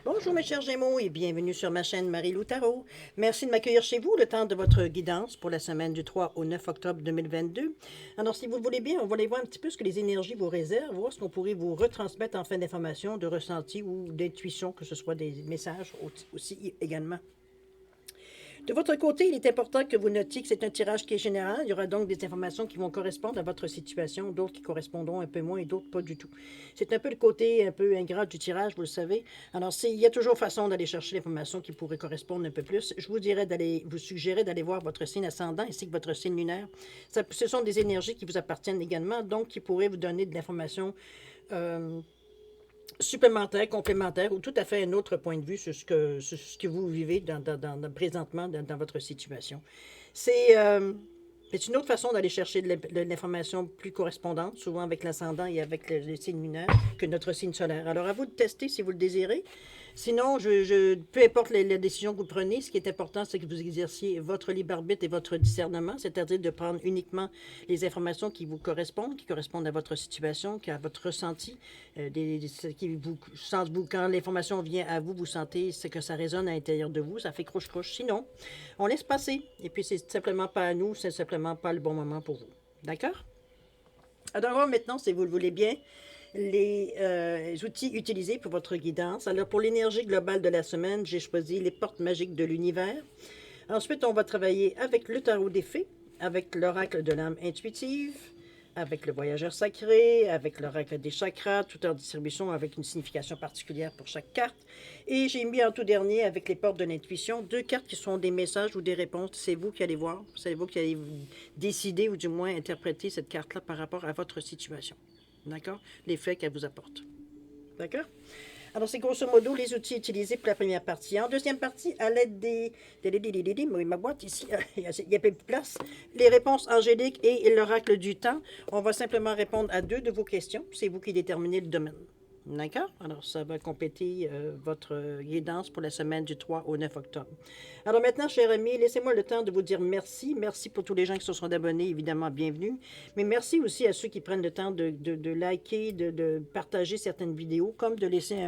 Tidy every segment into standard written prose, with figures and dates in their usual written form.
Bonjour mes chers Gémeaux et bienvenue sur ma chaîne Marie-Lou Tarot. Merci de m'accueillir chez vous le temps de votre guidance pour la semaine du 3 au 9 octobre 2022. Alors si vous le voulez bien, on va aller voir un petit peu ce que les énergies vous réservent, voir ce qu'on pourrait vous retransmettre en fin d'information, de ressenti ou d'intuition, que ce soit des messages aussi également. De votre côté, il est important que vous notiez que c'est un tirage qui est général. Il y aura donc des informations qui vont correspondre à votre situation, d'autres qui correspondront un peu moins et d'autres pas du tout. C'est un peu le côté un peu ingrat du tirage, vous le savez. Alors, il y a toujours façon d'aller chercher l'information qui pourrait correspondre un peu plus. Je vous suggérer d'aller voir votre signe ascendant ainsi que votre signe lunaire. Ce sont des énergies qui vous appartiennent également, donc qui pourraient vous donner de l'information supplémentaire, complémentaire ou tout à fait un autre point de vue sur ce que vous vivez présentement dans votre situation. C'est une autre façon d'aller chercher de l'information plus correspondante, souvent avec l'ascendant et avec le signe lunaire, que notre signe solaire. Alors, à vous de tester si vous le désirez. Sinon, peu importe la décision que vous prenez, ce qui est important, c'est que vous exerciez votre libre arbitre et votre discernement, c'est-à-dire de prendre uniquement les informations qui vous correspondent, qui correspondent à votre situation, à votre ressenti, quand l'information vient à vous, vous sentez que ça résonne à l'intérieur de vous, ça fait croche-croche. Sinon, on laisse passer. Et puis, c'est simplement pas à nous, c'est simplement pas le bon moment pour vous. D'accord? Alors, maintenant, si vous le voulez bien, les outils utilisés pour votre guidance. Alors, pour l'énergie globale de la semaine, j'ai choisi les portes magiques de l'univers. Ensuite, on va travailler avec le tarot des fées, avec l'oracle de l'âme intuitive, avec le voyageur sacré, avec l'oracle des chakras, tout en distribution avec une signification particulière pour chaque carte. Et j'ai mis en tout dernier avec les portes de l'intuition, deux cartes qui sont des messages ou des réponses. C'est vous qui allez voir, c'est vous qui allez décider ou du moins interpréter cette carte-là par rapport à votre situation. D'accord? L'effet qu'elle vous apporte. D'accord? Alors, c'est grosso modo les outils utilisés pour la première partie. En deuxième partie, à l'aide oui, ma boîte ici, il y a peu de place. Les réponses angéliques et l'oracle du temps. On va simplement répondre à deux de vos questions. C'est vous qui déterminez le domaine. D'accord? Alors, ça va compléter votre guidance pour la semaine du 3 au 9 octobre. Alors maintenant, chers amis, laissez-moi le temps de vous dire merci. Merci pour tous les gens qui se sont abonnés, évidemment, bienvenue. Mais merci aussi à ceux qui prennent le temps de liker, de partager certaines vidéos, comme de laisser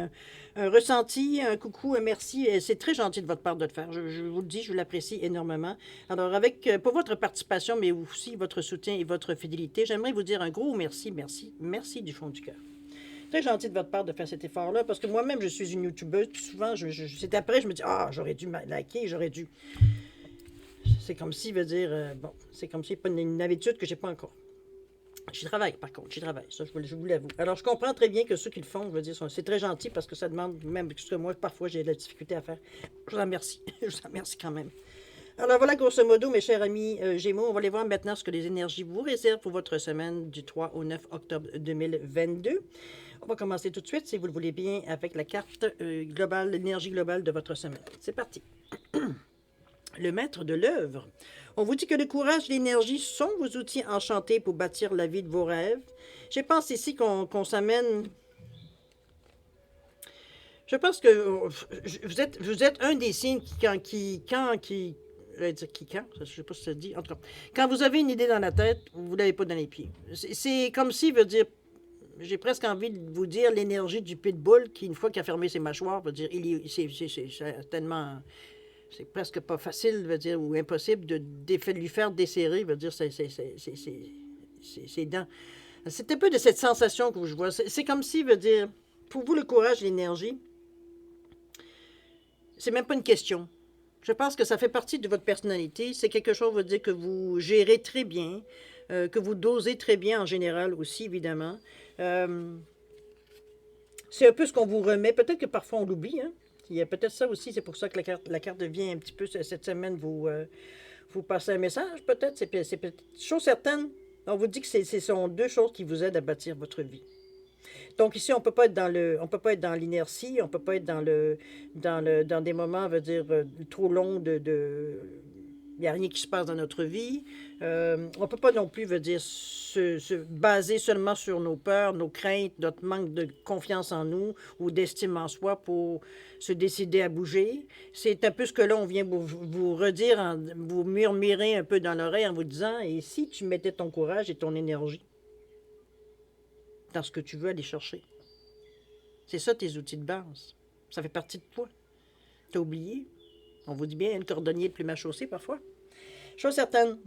un ressenti, un coucou, un merci. C'est très gentil de votre part de le faire. Je vous le dis, je l'apprécie énormément. Alors, pour votre participation, mais aussi votre soutien et votre fidélité, j'aimerais vous dire un gros merci, merci, merci du fond du cœur. Très gentil de votre part de faire cet effort-là, parce que moi-même, je suis une youtubeuse, puis souvent, c'est après, je me dis, ah, j'aurais dû liker, j'aurais dû. C'est comme si, veut dire, bon, c'est comme si pas une habitude que j'ai pas encore. J'y travaille, par contre, j'y travaille, ça, je vous l'avoue. Alors, je comprends très bien que ceux qui le font, je veux dire, c'est très gentil parce que ça demande, même ce que moi, parfois, j'ai de la difficulté à faire. Je vous remercie, je vous remercie quand même. Alors voilà, grosso modo, mes chers amis Gémeaux, on va aller voir maintenant ce que les énergies vous réservent pour votre semaine du 3 au 9 octobre 2022. On va commencer tout de suite, si vous le voulez bien, avec la carte globale, l'énergie globale de votre semaine. C'est parti. Le maître de l'œuvre. On vous dit que le courage et l'énergie sont vos outils enchantés pour bâtir la vie de vos rêves. Je pense ici qu'on s'amène. Je pense que vous êtes un des signes je vais dire je ne sais pas si ça se dit, en tout cas, quand vous avez une idée dans la tête, vous ne l'avez pas dans les pieds. C'est comme si, veut dire, j'ai presque envie de vous dire l'énergie du pitbull qui, une fois qu'il a fermé ses mâchoires, veut dire, c'est tellement, c'est presque pas facile, veut dire, ou impossible de lui faire desserrer, veut dire, ses dents. C'est un peu de cette sensation que je vois. C'est comme si, veut dire, pour vous, le courage, l'énergie, c'est même pas une question. Je pense que ça fait partie de votre personnalité. C'est quelque chose, veut dire, que vous gérez très bien, que vous dosez très bien en général aussi, évidemment. C'est un peu ce qu'on vous remet. Peut-être que parfois on l'oublie. Hein? Il y a peut-être ça aussi. C'est pour ça que la carte vient un petit peu cette semaine vous passer un message, peut-être. C'est chose certaine. On vous dit que ce sont deux choses qui vous aident à bâtir votre vie. Donc ici, on peut pas être on peut pas être dans l'inertie, on peut pas être dans des moments, veut dire, trop longs il n'y a rien qui se passe dans notre vie. On ne peut pas non plus, veut dire, se baser seulement sur nos peurs, nos craintes, notre manque de confiance en nous ou d'estime en soi pour se décider à bouger. C'est un peu ce que là, on vient vous redire, vous murmurer un peu dans l'oreille en vous disant, et si tu mettais ton courage et ton énergie dans ce que tu veux aller chercher? C'est ça tes outils de base. Ça fait partie de toi. T'as oublié. On vous dit bien, le cordonnier de plume à chausser parfois. Chose certaine,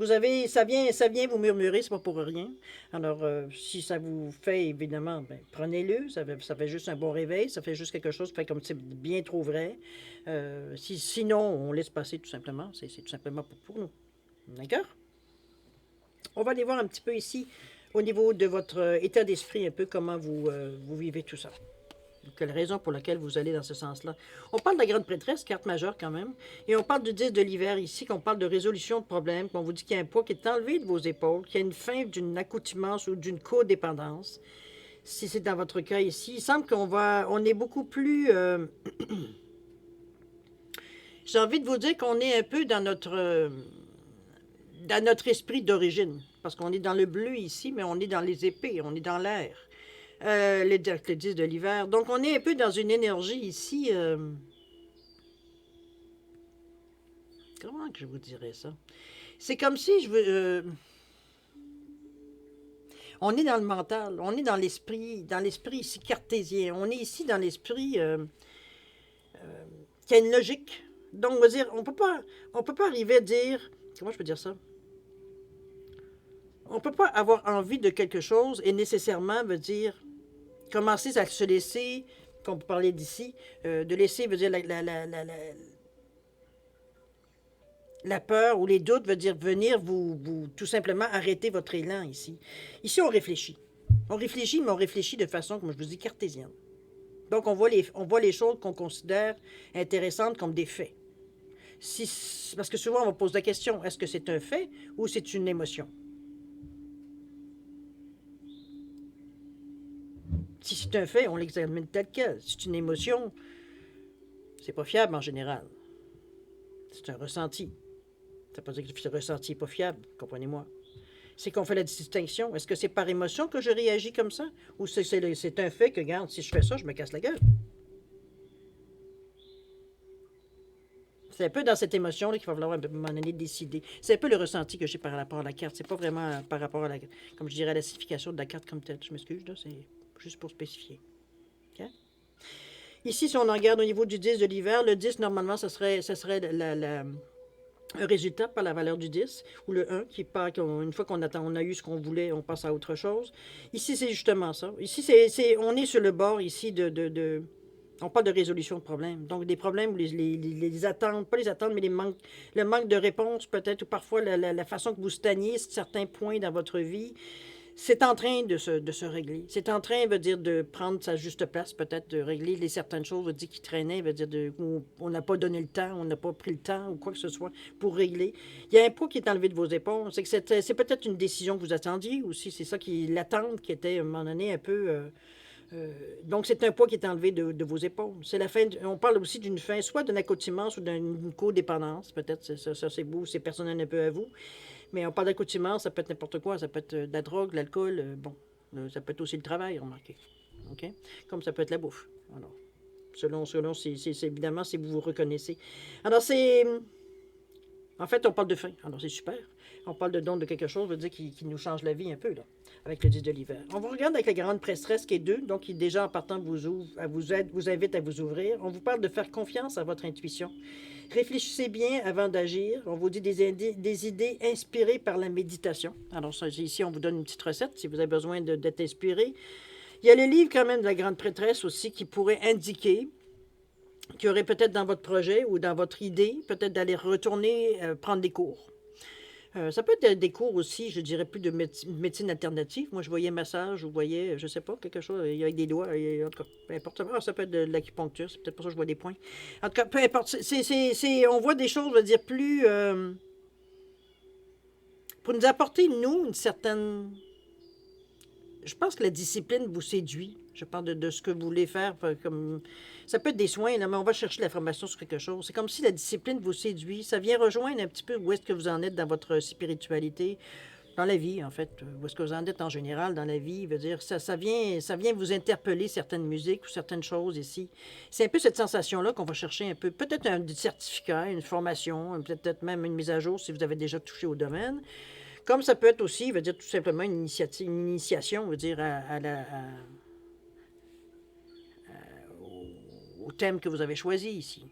ça vient vous murmurer, c'est pas pour rien. Alors, si ça vous fait, évidemment, ben, prenez-le. Ça fait juste un bon réveil, ça fait juste quelque chose, fait comme c'est bien trop vrai. Sinon, on laisse passer tout simplement. C'est tout simplement pour nous. D'accord? On va aller voir un petit peu ici, au niveau de votre état d'esprit, un peu comment vous vivez tout ça. Quelle raison pour laquelle vous allez dans ce sens-là. On parle de la grande prêtresse, carte majeure quand même, et on parle du 10 de l'hiver ici, qu'on parle de résolution de problèmes, qu'on vous dit qu'il y a un poids qui est enlevé de vos épaules, qu'il y a une fin d'une accoutumance ou d'une codépendance. Si c'est dans votre cas ici, il semble on est beaucoup plus... J'ai envie de vous dire qu'on est un peu dans notre esprit d'origine, parce qu'on est dans le bleu ici, mais on est dans les épées, on est dans l'air. Les 10 de l'hiver. Donc, on est un peu dans une énergie ici. Comment que je vous dirais ça? C'est comme si je veux. On est dans le mental, on est dans l'esprit ici cartésien. On est ici dans l'esprit qui a une logique. Donc, on va dire, on peut pas arriver à dire. Comment je peux dire ça? On peut pas avoir envie de quelque chose et nécessairement veut dire commencer à se laisser, comme vous parlez d'ici, de laisser veut dire la peur ou les doutes veut dire venir vous tout simplement arrêter votre élan ici. Ici, on réfléchit. On réfléchit, mais on réfléchit de façon, comme je vous dis, cartésienne. Donc, on voit les choses qu'on considère intéressantes comme des faits. Parce que souvent, on va poser la question, est-ce que c'est un fait ou c'est une émotion? Si c'est un fait, on l'examine tel quel. Si c'est une émotion, c'est pas fiable en général. C'est un ressenti. Ça veut pas dire que le ressenti n'est pas fiable, comprenez-moi. C'est qu'on fait la distinction. Est-ce que c'est par émotion que je réagis comme ça? Ou c'est un fait que, regarde, si je fais ça, je me casse la gueule? C'est un peu dans cette émotion-là qu'il va falloir à un moment donné décider. C'est un peu le ressenti que j'ai par rapport à la carte. C'est pas vraiment par rapport à comme je dirais, à la signification de la carte comme telle. Je m'excuse, là, c'est juste pour spécifier. Okay? Ici, si on en regarde au niveau du 10 de l'hiver, le 10, normalement, ce serait un résultat par la valeur du 10, ou le 1, qui part, une fois qu'on a eu ce qu'on voulait, on passe à autre chose. Ici, c'est justement ça. Ici, on est sur le bord ici on parle de résolution de problèmes. Donc, des problèmes où les attentes, pas les attentes, mais le manque de réponse peut-être, ou parfois la façon que vous stagnez certains points dans votre vie, c'est en train de se régler. C'est en train, veut dire, de prendre sa juste place, peut-être, de régler certaines choses, veut dire, qui traînaient, veut dire, où on n'a pas donné le temps, on n'a pas pris le temps, ou quoi que ce soit, pour régler. Il y a un poids qui est enlevé de vos épaules. C'est peut-être une décision que vous attendiez aussi. C'est ça l'attente qui était, à un moment donné, un peu... donc, c'est un poids qui est enlevé de vos épaules. C'est la fin. On parle aussi d'une fin, soit d'une accoutumance ou d'une codépendance. Peut-être, ça c'est vous, c'est personnel un peu à vous. Mais on parle d'accoutumance, ça peut être n'importe quoi. Ça peut être de la drogue, de l'alcool. Bon, ça peut être aussi le travail, remarquez. OK? Comme ça peut être la bouffe. Alors, selon évidemment, si vous vous reconnaissez. Alors, en fait, on parle de fin. Alors, c'est super. On parle de don de quelque chose, veut dire qui nous change la vie un peu, là, avec le 10 de l'hiver. On vous regarde avec la grande prêtresse qui est 2, donc qui déjà en partant vous invite à vous ouvrir. On vous parle de faire confiance à votre intuition. Réfléchissez bien avant d'agir. On vous dit des idées inspirées par la méditation. Alors, ça, ici, on vous donne une petite recette si vous avez besoin d'être inspiré. Il y a le livre quand même de la grande prêtresse aussi qui pourrait indiquer qu'il y aurait peut-être dans votre projet ou dans votre idée, peut-être d'aller retourner prendre des cours. Ça peut être des cours aussi, je dirais plus de médecine alternative. Moi, je voyais massage, je voyais, je sais pas, quelque chose avec des doigts, en tout cas, peu importe. Ah, ça peut être de l'acupuncture, c'est peut-être pour ça que je vois des points. En tout cas, peu importe. On voit des choses, je veux dire, plus... pour nous apporter, nous, une certaine... Je pense que la discipline vous séduit. Je parle de ce que vous voulez faire. Comme... Ça peut être des soins, là, mais on va chercher l'information sur quelque chose. C'est comme si la discipline vous séduit. Ça vient rejoindre un petit peu où est-ce que vous en êtes dans votre spiritualité, dans la vie, en fait. Où est-ce que vous en êtes en général dans la vie. Veut dire, ça vient vous interpeller certaines musiques ou certaines choses ici. C'est un peu cette sensation-là qu'on va chercher un peu. Peut-être un certificat, une formation, peut-être même une mise à jour si vous avez déjà touché au domaine. Comme ça peut être aussi, veut dire tout simplement une initiation, veut dire au thème que vous avez choisi ici.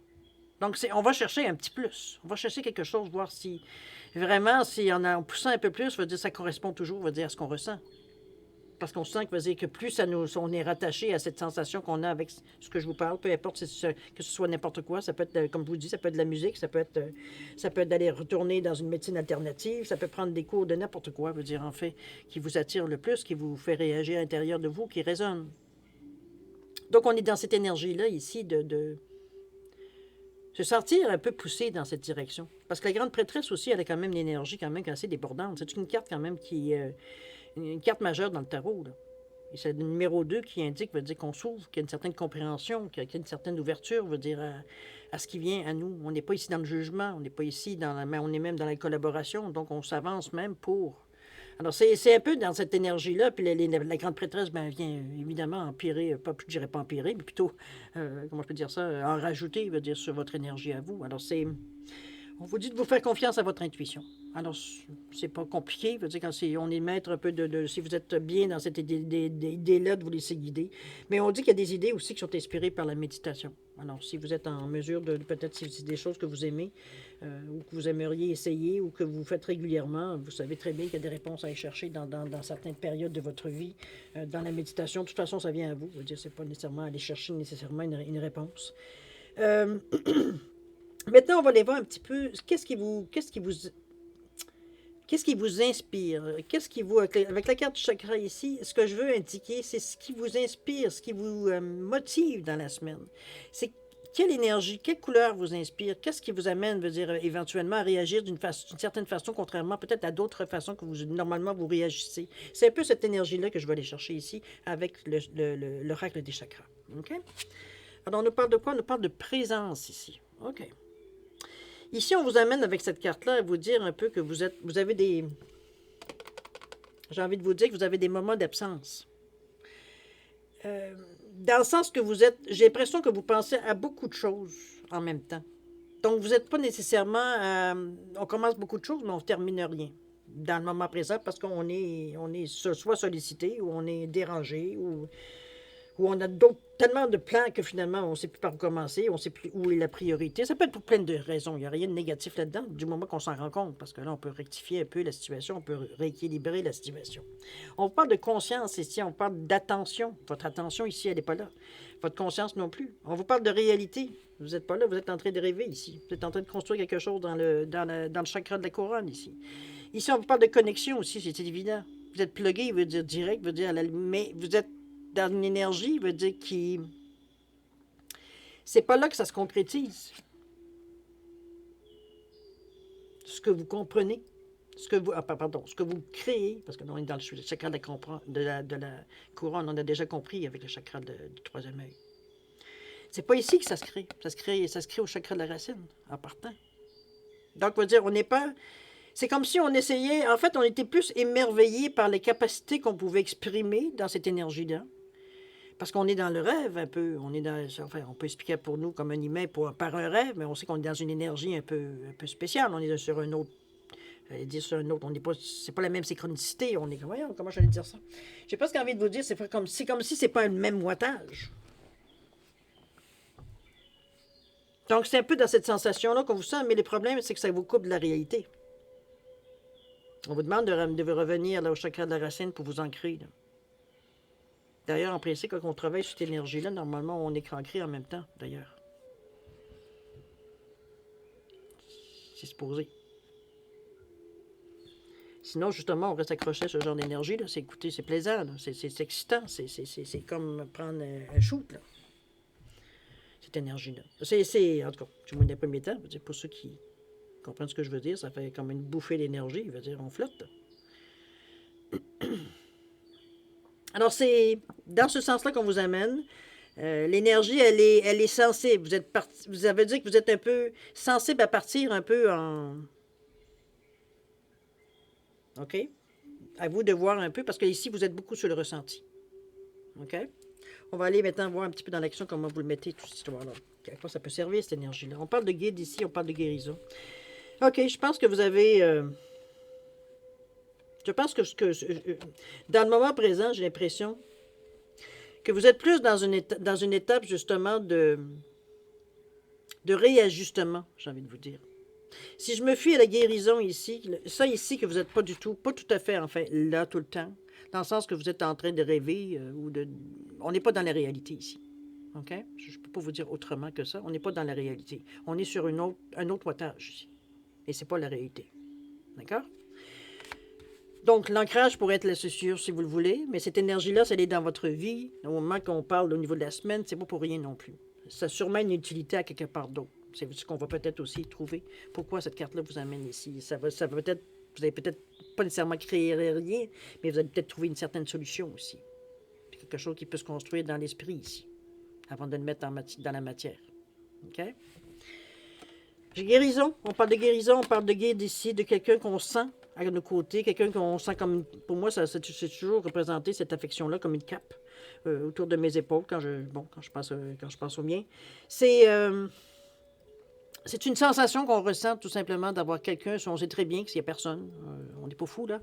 Donc, on va chercher un petit plus. On va chercher quelque chose, voir si vraiment, si en poussant un peu plus, veut dire ça correspond toujours, veut dire à ce qu'on ressent. Parce qu'on sent que, veut dire que plus on est rattaché à cette sensation qu'on a avec ce que je vous parle, peu importe que ce soit n'importe quoi, ça peut être, comme je vous dis, ça peut être de la musique, ça peut être d'aller retourner dans une médecine alternative, ça peut prendre des cours de n'importe quoi, veut dire en fait, qui vous attire le plus, qui vous fait réagir à l'intérieur de vous, qui résonne. Donc, on est dans cette énergie-là ici de se sentir un peu poussé dans cette direction. Parce que la grande prêtresse aussi, elle a quand même une énergie quand même assez débordante. C'est une carte quand même qui une carte majeure dans le tarot. Là. Et c'est le numéro 2 qui indique, veut dire qu'on s'ouvre, qu'il y a une certaine compréhension, qu'il y a une certaine ouverture, veut dire à ce qui vient à nous. On n'est pas ici dans le jugement, on n'est pas ici mais on est même dans la collaboration, donc on s'avance même pour. Alors, c'est un peu dans cette énergie-là, puis la grande prêtresse vient évidemment empirer, je dirais pas empirer, mais plutôt, comment je peux dire ça, en rajouter, veut dire, sur votre énergie à vous. Alors, on vous dit de vous faire confiance à votre intuition. Alors, c'est pas compliqué, veut dire, quand on est maître un peu si vous êtes bien dans cette idée-là, de vous laisser guider. Mais on dit qu'il y a des idées aussi qui sont inspirées par la méditation. Alors, si vous êtes en mesure peut-être si c'est des choses que vous aimez, ou que vous aimeriez essayer, ou que vous faites régulièrement, vous savez très bien qu'il y a des réponses à aller chercher dans certaines périodes de votre vie, dans la méditation. De toute façon, ça vient à vous. Je veux dire, c'est pas nécessairement aller chercher une réponse. Maintenant, on va aller voir un petit peu qu'est-ce qui vous inspire? Qu'est-ce qui vous, avec la carte du chakra ici, ce que je veux indiquer, c'est ce qui vous inspire, ce qui vous motive dans la semaine. C'est quelle énergie, quelle couleur vous inspire, qu'est-ce qui vous amène, veut dire, éventuellement à réagir d'une certaine façon, contrairement peut-être à d'autres façons que normalement vous réagissez. C'est un peu cette énergie-là que je vais aller chercher ici avec l'oracle des chakras. OK? Alors, on nous parle de quoi? On nous parle de présence ici. OK. Ici, on vous amène avec cette carte-là à vous dire un peu que vous avez des... J'ai envie de vous dire que vous avez des moments d'absence. Dans le sens que vous êtes... J'ai l'impression que vous pensez à beaucoup de choses en même temps. Donc, vous n'êtes pas nécessairement... on commence beaucoup de choses, mais on ne termine rien dans le moment présent parce qu'on est soit sollicité ou on est dérangé ou on a tellement de plans que finalement, on ne sait plus par où commencer, on ne sait plus où est la priorité. Ça peut être pour plein de raisons. Il n'y a rien de négatif là-dedans, du moment qu'on s'en rend compte, parce que là, on peut rectifier un peu la situation, on peut rééquilibrer la situation. On parle de conscience ici, on parle d'attention. Votre attention ici, elle n'est pas là. Votre conscience non plus. On vous parle de réalité. Vous n'êtes pas là, vous êtes en train de rêver ici. Vous êtes en train de construire quelque chose dans le chakra de la couronne ici. Ici, on vous parle de connexion aussi, c'est évident. Vous êtes plugué, veut dire direct, veut dire mais vous êtes dans une énergie, veut dire qui... C'est pas là que ça se concrétise. Ce que vous comprenez, ce que vous créez, parce que là, on est dans le chakra de la couronne, on a déjà compris avec le chakra du troisième œil. C'est pas ici que ça se crée. Ça se crée au chakra de la racine, en partant. Donc, veut dire, on n'est pas... C'est comme si on essayait... En fait, on était plus émerveillé par les capacités qu'on pouvait exprimer dans cette énergie-là. Parce qu'on est dans le rêve un peu. On peut expliquer pour nous comme un humain par un rêve, mais on sait qu'on est dans une énergie un peu spéciale. On est sur un autre. On n'est pas. C'est pas la même synchronicité. On est. Voyons, comment j'allais dire ça? J'ai presque envie de vous dire, c'est comme si c'est pas le même wattage. Donc, c'est un peu dans cette sensation-là qu'on vous sent, mais le problème, c'est que ça vous coupe de la réalité. On vous demande de revenir là, au chakra de la racine pour vous ancrer. Là. D'ailleurs, en principe, quand on travaille sur cette énergie-là, normalement, on est ancré en même temps, d'ailleurs. C'est supposé. Sinon, justement, on reste accroché à ce genre d'énergie-là. Écoutez, c'est plaisant, là. C'est excitant. C'est comme prendre un shoot, là. Cette énergie-là. En tout cas, du moins d'un premier temps, pour ceux qui comprennent ce que je veux dire, ça fait comme une bouffée d'énergie. Je veux dire, on flotte. Alors, c'est dans ce sens-là qu'on vous amène. L'énergie, elle est sensible. Vous avez dit que vous êtes un peu sensible à partir un peu en... OK? À vous de voir un peu, parce que ici, vous êtes beaucoup sur le ressenti. OK? On va aller maintenant voir un petit peu dans l'action comment vous le mettez, toute cette histoire-là. À quoi ça peut servir, cette énergie-là? On parle de guide ici, on parle de guérison. OK, je pense que vous avez... je pense que dans le moment présent, j'ai l'impression que vous êtes plus dans une étape justement de réajustement, j'ai envie de vous dire. Si je me fie à la guérison ici, ça ici que vous n'êtes pas du tout, pas tout à fait en fait là tout le temps, dans le sens que vous êtes en train de rêver ou de... On n'est pas dans la réalité ici. OK? Je ne peux pas vous dire autrement que ça. On n'est pas dans la réalité. On est sur un autre wattage ici. Et ce n'est pas la réalité. D'accord? Donc, l'ancrage pourrait être la susurre si vous le voulez, mais cette énergie-là, elle est dans votre vie. Au moment qu'on parle au niveau de la semaine, c'est pas pour rien non plus. Ça a sûrement une utilité à quelque part d'autre. C'est ce qu'on va peut-être aussi trouver. Pourquoi cette carte-là vous amène ici? Ça va peut-être, vous allez peut-être pas nécessairement créer rien, mais vous allez peut-être trouver une certaine solution aussi. Quelque chose qui peut se construire dans l'esprit ici, avant de le mettre dans la matière. OK? Guérison, on parle de guérison, on parle de guide ici, de quelqu'un qu'on sent à nos côtés, quelqu'un qu'on sent comme... Pour moi, c'est toujours représenté cette affection-là comme une cape autour de mes épaules quand je pense au mien. C'est une sensation qu'on ressent tout simplement d'avoir quelqu'un, on sait très bien que s'il n'y a personne, on n'est pas fou là,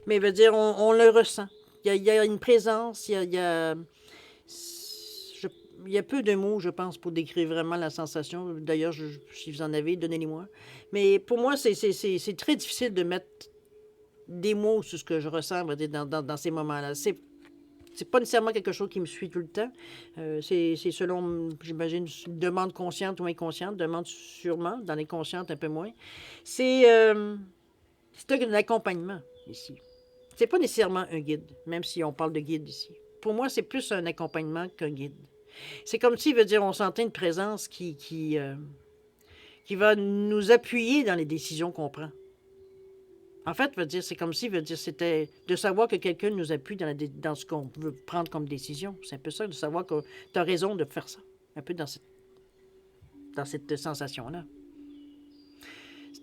mais veut dire, on le ressent. Il y a une présence, il y a peu de mots, je pense, pour décrire vraiment la sensation. D'ailleurs, si vous en avez, donnez-les-moi. Mais pour moi, c'est très difficile de mettre des mots sur ce que je ressens, on va dire, dans ces moments-là. C'est pas nécessairement quelque chose qui me suit tout le temps. C'est selon, j'imagine, une demande consciente ou inconsciente, demande sûrement, dans les conscientes un peu moins. C'est un accompagnement ici. C'est pas nécessairement un guide, même si on parle de guide ici. Pour moi, c'est plus un accompagnement qu'un guide. C'est comme si, veut dire, on sentait une présence qui va nous appuyer dans les décisions qu'on prend. En fait, veut dire, c'est comme si, veut dire, c'était de savoir que quelqu'un nous appuie dans ce qu'on veut prendre comme décision. C'est un peu ça, de savoir que tu as raison de faire ça. Un peu dans cette sensation-là.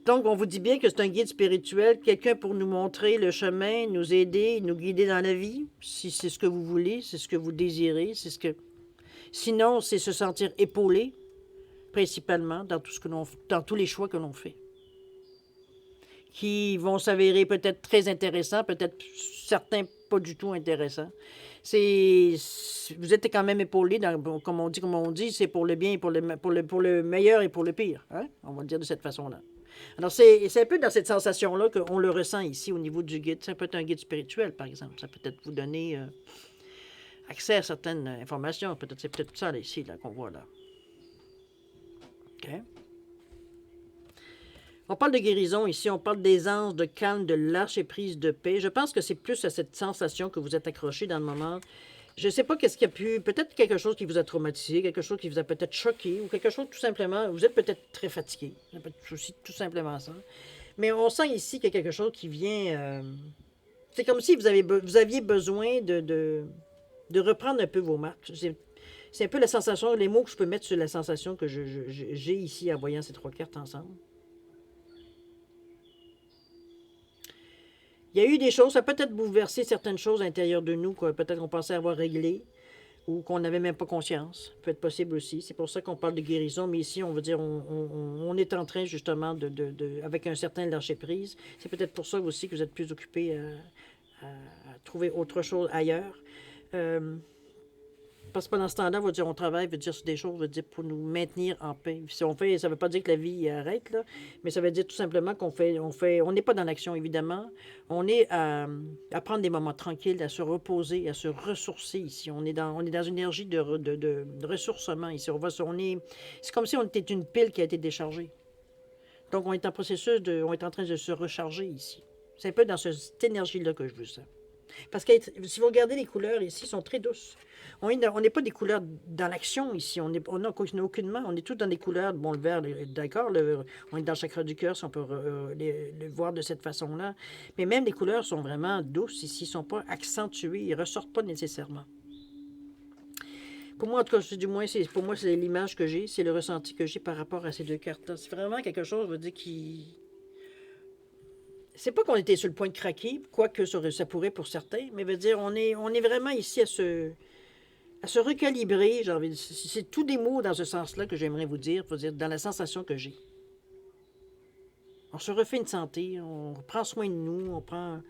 Donc, on vous dit bien que c'est un guide spirituel, quelqu'un pour nous montrer le chemin, nous aider, nous guider dans la vie, si c'est ce que vous voulez, c'est ce que vous désirez, c'est ce que... Sinon, c'est se sentir épaulé, principalement, dans tous les choix que l'on fait, qui vont s'avérer peut-être très intéressants, peut-être certains pas du tout intéressants. Vous êtes quand même épaulé, comme on dit, c'est pour le bien, et pour le meilleur et pour le pire. Hein? On va le dire de cette façon-là. Alors, c'est un peu dans cette sensation-là qu'on le ressent ici au niveau du guide. Ça peut être un guide spirituel, par exemple. Ça peut peut-être vous donner accès à certaines informations. C'est peut-être ça, là, ici, là, qu'on voit là. OK? On parle de guérison ici, on parle d'aisance, de calme, de lâcher prise, de paix. Je pense que c'est plus à cette sensation que vous êtes accroché dans le moment. Je ne sais pas qu'est-ce qu'il y a pu... Peut-être quelque chose qui vous a traumatisé, quelque chose qui vous a peut-être choqué, ou quelque chose tout simplement... Vous êtes peut-être très fatigué. C'est aussi tout simplement ça. Mais on sent ici qu'il y a quelque chose qui vient... C'est comme si vous aviez besoin de reprendre un peu vos marques. C'est un peu la sensation, les mots que je peux mettre sur la sensation que j'ai ici en voyant ces trois cartes ensemble. Il y a eu des choses, ça a peut-être bouleversé certaines choses à l'intérieur de nous, peut-être qu'on pensait avoir réglé ou qu'on n'avait même pas conscience. Ça peut être possible aussi. C'est pour ça qu'on parle de guérison, mais ici, on veut dire, on est en train justement avec un certain lâcher-prise. C'est peut-être pour ça aussi que vous êtes plus occupé à trouver autre chose ailleurs. Parce que pendant ce temps-là, on travaille, sur des choses, pour nous maintenir en paix. Si on fait, ça ne veut pas dire que la vie arrête, là, mais ça veut dire tout simplement on n'est pas dans l'action, évidemment. On est à prendre des moments tranquilles, à se reposer, à se ressourcer ici. On est dans une énergie de ressourcement ici. C'est comme si on était une pile qui a été déchargée. Donc, on est en processus on est en train de se recharger ici. C'est un peu dans cette énergie-là que je veux ça. Parce que si vous regardez les couleurs ici, sont très douces. On n'est pas des couleurs dans l'action ici. On n'a aucunement. On est tous dans des couleurs. Bon, le vert, d'accord, on est dans le chakra du cœur, si on peut le voir de cette façon-là. Mais même les couleurs sont vraiment douces ici. Ils ne sont pas accentuées. Ils ne ressortent pas nécessairement. Pour moi, en tout cas, du moins, pour moi, c'est l'image que j'ai. C'est le ressenti que j'ai par rapport à ces deux cartes-là. C'est vraiment quelque chose, je veux dire, qui... C'est pas qu'on était sur le point de craquer, quoique ça pourrait pour certains, mais veut dire, on est vraiment ici à se recalibrer. C'est tous des mots dans ce sens-là que j'aimerais vous dire, dans la sensation que j'ai. On se refait une santé, on prend soin de nous, on prend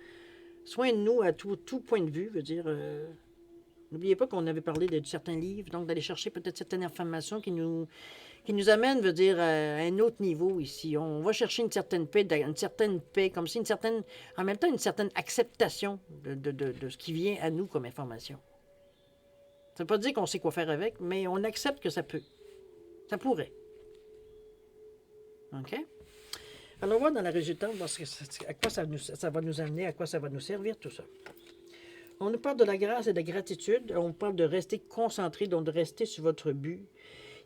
soin de nous à tout point de vue, N'oubliez pas qu'on avait parlé de certains livres, donc d'aller chercher peut-être certaines informations qui nous amènent, veut dire, à un autre niveau ici. On va chercher une certaine paix, comme si une certaine, en même temps, une certaine acceptation de ce qui vient à nous comme information. Ça ne veut pas dire qu'on sait quoi faire avec, mais on accepte que ça peut. Ça pourrait. OK? Alors, on va dans la résultante, voir à quoi ça va nous amener, à quoi ça va nous servir, tout ça. On nous parle de la grâce et de la gratitude. On parle de rester concentré, donc de rester sur votre but.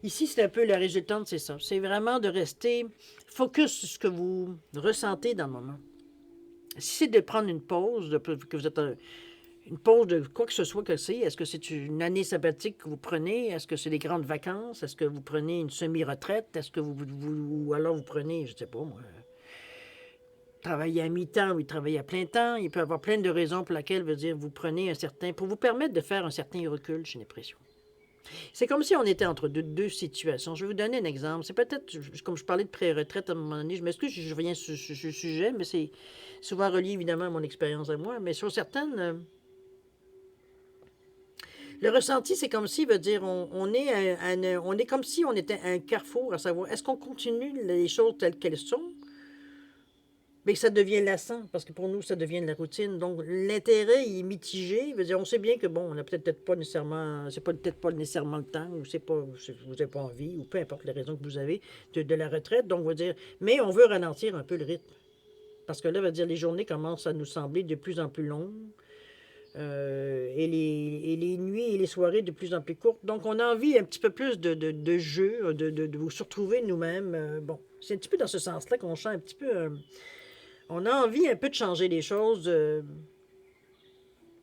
Ici, c'est un peu la résultante, c'est ça. C'est vraiment de rester focus sur ce que vous ressentez dans le moment. Si c'est de prendre une pause, que vous êtes une pause de quoi que ce soit que c'est, est-ce que c'est une année sabbatique que vous prenez? Est-ce que c'est des grandes vacances? Est-ce que vous prenez une semi-retraite? Est-ce que ou alors vous prenez, je ne sais pas moi, travailler à mi-temps ou travailler à plein temps? Il peut y avoir plein de raisons pour lesquelles, veut dire, vous prenez pour vous permettre de faire un certain recul, j'ai l'impression. C'est comme si on était entre deux situations. Je vais vous donner un exemple. C'est peut-être, comme je parlais de pré-retraite à un moment donné, je m'excuse si je reviens sur ce sujet, mais c'est souvent relié évidemment à mon expérience à moi, mais sur certaines... le ressenti, c'est comme si, veut dire, on est comme si on était à un carrefour, à savoir, est-ce qu'on continue les choses telles qu'elles sont? Mais que ça devient lassant, parce que pour nous, ça devient de la routine. Donc, l'intérêt il est mitigé. Veut dire, on sait bien que, bon, on n'a peut-être pas nécessairement, c'est peut-être pas nécessairement le temps, ou vous n'avez pas envie, ou peu importe les raisons que vous avez de la retraite. Donc, on va dire, mais on veut ralentir un peu le rythme. Parce que là, veut dire, les journées commencent à nous sembler de plus en plus longues. Et les nuits et les soirées de plus en plus courtes. Donc, on a envie un petit peu plus de jeu, de vous retrouver nous-mêmes. Bon, c'est un petit peu dans ce sens-là qu'on chante un petit peu... on a envie un peu de changer les choses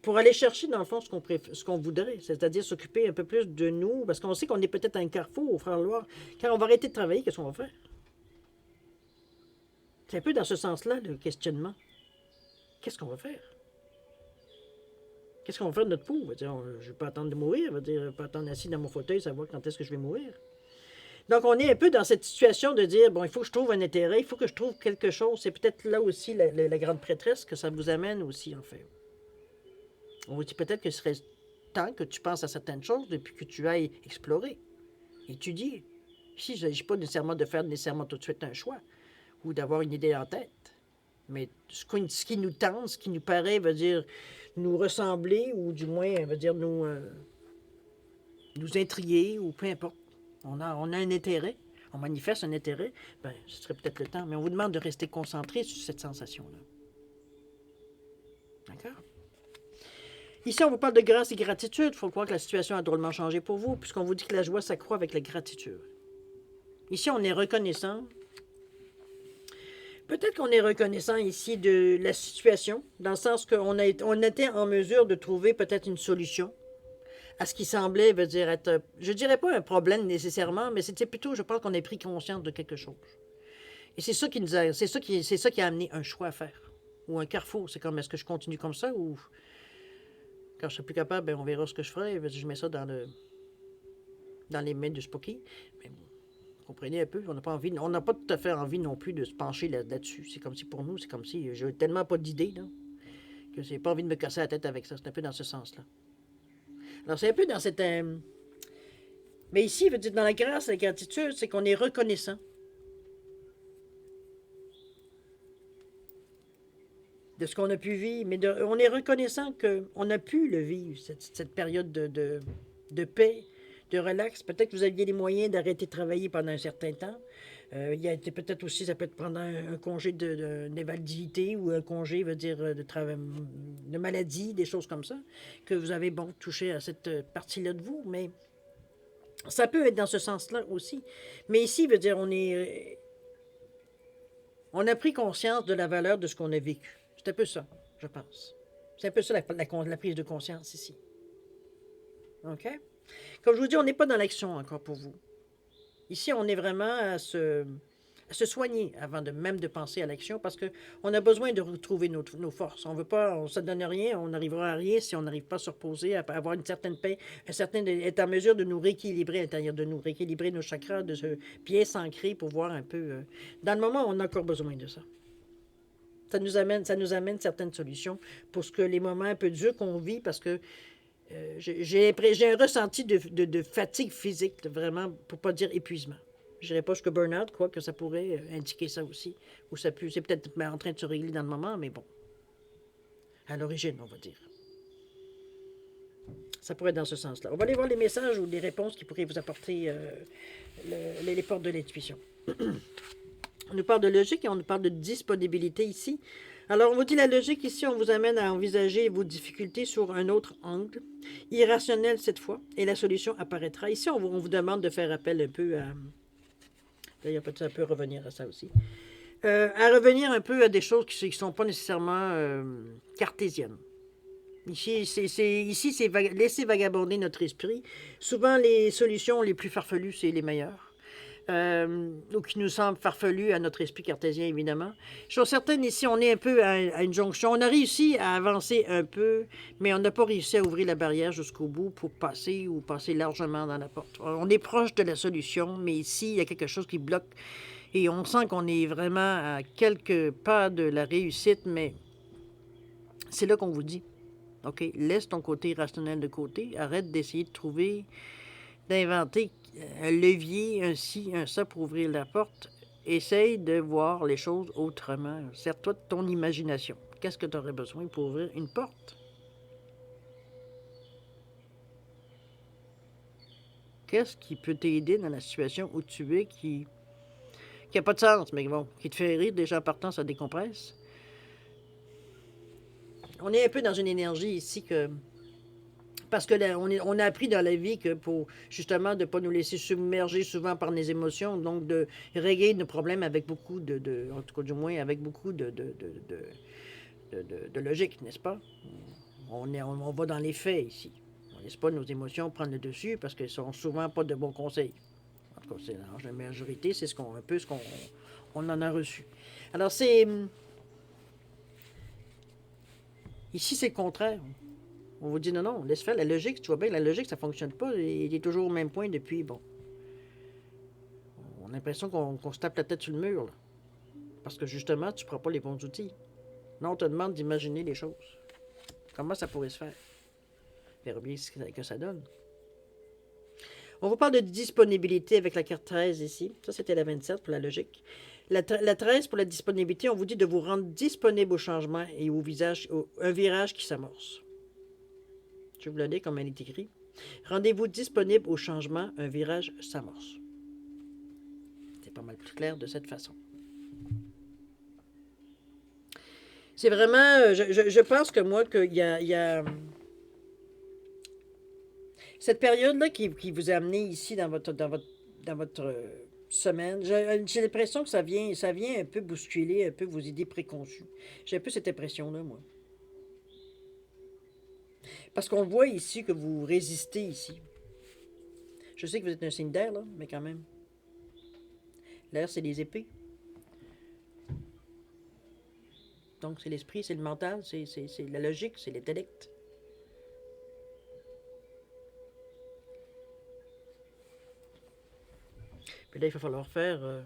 pour aller chercher, dans le fond, ce qu'on voudrait, c'est-à-dire s'occuper un peu plus de nous, parce qu'on sait qu'on est peut-être à un carrefour au Frère-Loire. Quand on va arrêter de travailler, qu'est-ce qu'on va faire? C'est un peu dans ce sens-là, le questionnement. Qu'est-ce qu'on va faire? Qu'est-ce qu'on va faire de notre peau? Je ne vais pas attendre de mourir, je ne vais pas attendre assis dans mon fauteuil, savoir quand est-ce que je vais mourir. Donc, on est un peu dans cette situation de dire, bon, il faut que je trouve un intérêt, il faut que je trouve quelque chose. C'est peut-être là aussi la grande prêtresse que ça vous amène aussi, en fait. On vous dit peut-être que ce serait temps que tu penses à certaines choses depuis que tu ailles explorer, étudier. Ici, il ne s'agit pas nécessairement de faire nécessairement tout de suite un choix ou d'avoir une idée en tête. Mais ce qui nous tente, ce qui nous paraît, veut dire, nous ressembler ou du moins, veut dire, nous intriguer ou peu importe. On a un intérêt, on manifeste un intérêt, ben, ce serait peut-être le temps, mais on vous demande de rester concentré sur cette sensation-là. D'accord? Ici, on vous parle de grâce et gratitude. Il faut croire que la situation a drôlement changé pour vous, puisqu'on vous dit que la joie s'accroît avec la gratitude. Ici, on est reconnaissant. Peut-être qu'on est reconnaissant ici de la situation, dans le sens qu'on était en mesure de trouver peut-être une solution à ce qui semblait, veut dire, être, je dirais pas un problème nécessairement, mais c'était plutôt, je pense qu'on a pris conscience de quelque chose. Et c'est ça qui a amené un choix à faire, ou un carrefour. C'est comme, est-ce que je continue comme ça, ou quand je serai plus capable, ben, on verra ce que je ferai. Je mets ça dans les mains du Spooky. Mais bon, comprenez un peu, on n'a pas tout à fait envie non plus de se pencher là-dessus. C'est comme si pour nous, c'est comme si j'ai tellement pas d'idées, là, que j'ai pas envie de me casser la tête avec ça. C'est un peu dans ce sens-là. Alors, c'est un peu dans cette... mais ici, veut dire, dans la grâce et la gratitude, c'est qu'on est reconnaissant. De ce qu'on a pu vivre, mais on est reconnaissant qu'on a pu le vivre, cette période de paix, de relax. Peut-être que vous aviez les moyens d'arrêter de travailler pendant un certain temps. Il y a été peut-être aussi, ça peut être pendant un congé d'invalidité ou un congé, veut dire, de maladie, des choses comme ça, que vous avez, bon, touché à cette partie-là de vous, mais ça peut être dans ce sens-là aussi. Mais ici, veut dire, on a pris conscience de la valeur de ce qu'on a vécu. C'est un peu ça, je pense. C'est un peu ça la prise de conscience ici. OK? Comme je vous dis, on n'est pas dans l'action encore pour vous. Ici, on est vraiment à se soigner avant même de penser à l'action parce qu'on a besoin de retrouver nos forces. On veut pas, on ne se donne rien, on n'arrivera à rien si on n'arrive pas à se reposer, à avoir une certaine paix, être en mesure de nous rééquilibrer à l'intérieur de nous, rééquilibrer nos chakras, de se bien s'ancrer pour voir un peu. Dans le moment, on a encore besoin de ça. Ça nous amène certaines solutions pour les moments un peu durs qu'on vit parce que j'ai un ressenti de fatigue physique, vraiment, pour pas dire épuisement. Je dirais pas que burn-out, quoi, que ça pourrait indiquer ça aussi. Ou ça peut, c'est peut-être en train de se régler dans le moment, mais bon. À l'origine, on va dire. Ça pourrait être dans ce sens-là. On va aller voir les messages ou les réponses qui pourraient vous apporter les portes de l'intuition. On nous parle de logique et on nous parle de disponibilité ici. Alors, on vous dit la logique ici, on vous amène à envisager vos difficultés sur un autre angle, irrationnel cette fois, et la solution apparaîtra. Ici, on vous demande de faire appel un peu à... D'ailleurs, peut-être un peu revenir à ça aussi. À revenir un peu à des choses qui ne sont pas nécessairement cartésiennes. Ici, c'est laisser vagabonder notre esprit. Souvent, les solutions les plus farfelues, c'est les meilleures. Ou qui nous semblent farfelues à notre esprit cartésien, évidemment. Je suis certaine, ici, on est un peu à une jonction. On a réussi à avancer un peu, mais on n'a pas réussi à ouvrir la barrière jusqu'au bout pour passer ou passer largement dans la porte. On est proche de la solution, mais ici, il y a quelque chose qui bloque. Et on sent qu'on est vraiment à quelques pas de la réussite, mais c'est là qu'on vous dit. OK, laisse ton côté rationnel de côté. Arrête d'essayer de trouver, d'inventer un levier, un ci, un ça pour ouvrir la porte. Essaye de voir les choses autrement. Sers-toi de ton imagination. Qu'est-ce que tu aurais besoin pour ouvrir une porte? Qu'est-ce qui peut t'aider dans la situation où tu es qui n'a pas de sens, mais bon, qui te fait rire déjà en partant, ça décompresse? On est un peu dans une énergie ici que... Parce que là, on a appris dans la vie que pour justement de ne pas nous laisser submerger souvent par les émotions, donc de régler nos problèmes avec beaucoup en tout cas du moins avec beaucoup de logique, n'est-ce pas? On va dans les faits ici. On ne laisse pas nos émotions prendre le dessus parce qu'elles ne sont souvent pas de bons conseils. En tout cas, c'est la majorité, c'est un peu ce qu'on on en a reçu. Alors c'est... Ici, c'est le contraire. On vous dit non, laisse faire la logique, tu vois bien, la logique, ça ne fonctionne pas. Il est toujours au même point depuis, bon. On a l'impression qu'on se tape la tête sur le mur, là. Parce que justement, tu ne prends pas les bons outils. Non, on te demande d'imaginer les choses. Comment ça pourrait se faire? Verra bien ce que ça donne. On vous parle de disponibilité avec la carte 13 ici. Ça, c'était la 27 pour la logique. La 13 pour la disponibilité, on vous dit de vous rendre disponible au changement et un virage qui s'amorce. Je vais vous le dire comme elle est écrit. Rendez-vous disponible au changement, un virage s'amorce. C'est pas mal plus clair de cette façon. C'est vraiment, je pense que moi, qu'il y a cette période-là qui vous a amené ici dans votre semaine. J'ai l'impression que ça vient un peu bousculer un peu vos idées préconçues. J'ai un peu cette impression-là, moi. Parce qu'on voit ici que vous résistez ici. Je sais que vous êtes un signe d'air, là, mais quand même. L'air, c'est les épées. Donc, c'est l'esprit, c'est le mental, c'est la logique, c'est l'intellect. Puis là, il va falloir faire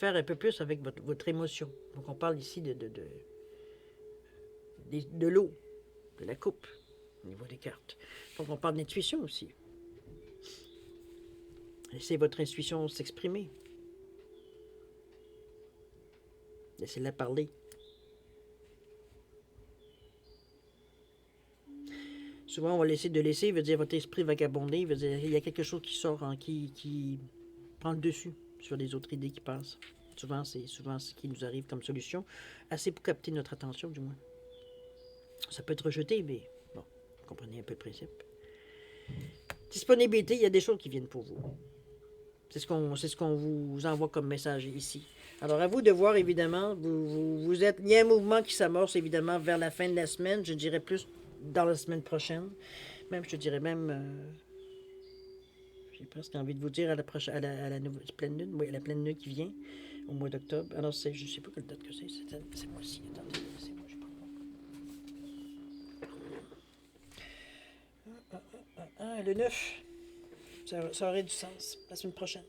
un peu plus avec votre émotion. Donc, on parle ici de l'eau, de la coupe, au niveau des cartes. Donc, on parle d'intuition aussi. Laissez votre intuition s'exprimer. Laissez-la parler. Souvent, on va laisser, veut dire votre esprit vagabonder, veut dire il y a quelque chose qui sort, qui prend le dessus sur les autres idées qui passent. Souvent, c'est ce qui nous arrive comme solution, assez pour capter notre attention, du moins. Ça peut être rejeté, mais bon, vous comprenez un peu le principe. Disponibilité, il y a des choses qui viennent pour vous. C'est ce qu'on vous envoie comme message ici. Alors, à vous de voir, évidemment, il y a un mouvement qui s'amorce, évidemment, vers la fin de la semaine, je dirais plus dans la semaine prochaine. Même, je dirais même, j'ai presque envie de vous dire à la nouvelle pleine lune, oui, à la pleine lune qui vient, au mois d'octobre. Alors, je ne sais pas quelle date que c'est moi-ci, attendez, c'est moi, je sais pas. Le 9, ça aurait du sens, la semaine prochaine.